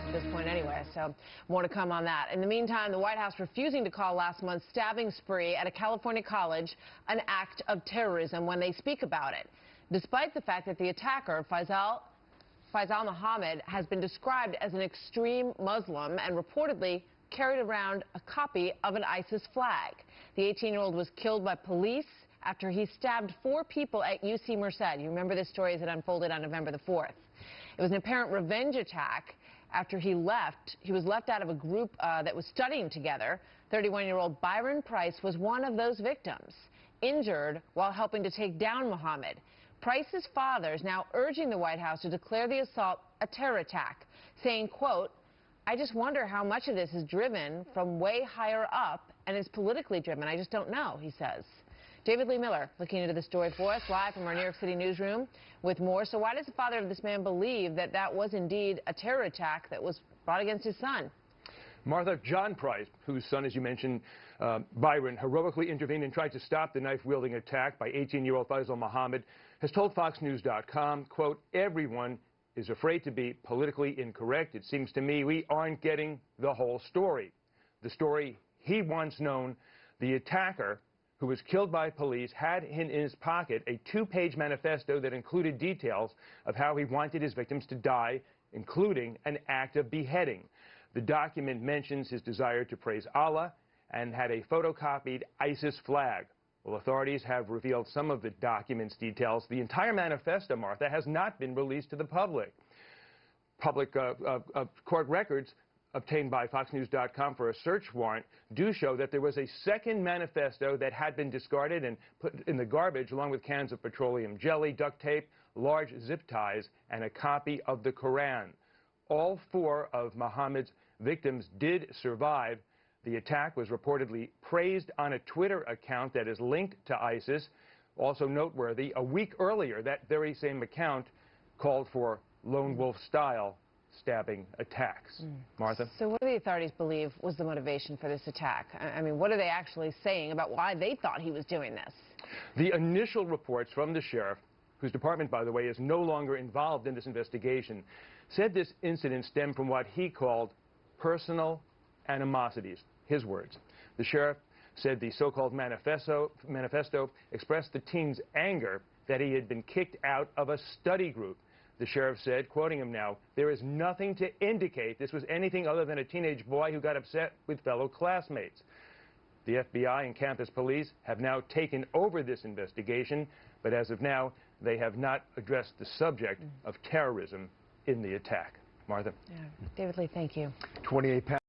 journalist at this point anyway, so more to come on that. In the meantime, the White House refusing to call last month's stabbing spree at a California college an act of terrorism when they speak about it, despite the fact that the attacker, Faisal Muhammad, has been described as an extreme Muslim and reportedly carried around a copy of an ISIS flag. The 18-year-old was killed by police after he stabbed 4 people at UC Merced. You remember this story as it unfolded on November the 4th. It was an apparent revenge attack after he left. He was left out of a group that was studying together. 31-year-old Byron Price was one of those victims, injured while helping to take down Muhammad. Price's father is now urging the White House to declare the assault a terror attack, saying, quote, "I just wonder how much of this is driven from way higher up and is politically driven. I just don't know," he says. David Lee Miller looking into the story for us live from our New York City newsroom with more. So why does the father of this man believe that that was indeed a terror attack that was brought against his son? Martha, John Price, whose son, as you mentioned, Byron, heroically intervened and tried to stop the knife-wielding attack by 18-year-old Faisal Muhammad, has told FoxNews.com, quote, "Everyone is afraid to be politically incorrect. It seems to me we aren't getting the whole story. The story he once known, the attacker, who was killed by police, had in his pocket a 2-page manifesto that included details of how he wanted his victims to die, including an act of beheading. The document mentions his desire to praise Allah and had a photocopied ISIS flag. Well, authorities have revealed some of the document's details. The entire manifesto, Martha, has not been released to the public. Court records obtained by FoxNews.com for a search warrant do show that there was a second manifesto that had been discarded and put in the garbage, along with cans of petroleum jelly, duct tape, large zip ties, and a copy of the Koran. All 4 of Muhammad's victims did survive. The attack was reportedly praised on a Twitter account that is linked to ISIS. Also noteworthy, a week earlier, that very same account called for lone wolf-style stabbing attacks. Martha? So what do the authorities believe was the motivation for this attack? I mean, what are they actually saying about why they thought he was doing this? The initial reports from the sheriff, whose department, by the way, is no longer involved in this investigation, said this incident stemmed from what he called personal animosities. His words. The sheriff said the so-called manifesto expressed the teen's anger that he had been kicked out of a study group. The sheriff said, quoting him now, "There is nothing to indicate this was anything other than a teenage boy who got upset with fellow classmates." The FBI and campus police have now taken over this investigation, but as of now, they have not addressed the subject of terrorism in the attack. Martha? Yeah. David Lee, thank you. 28 pounds.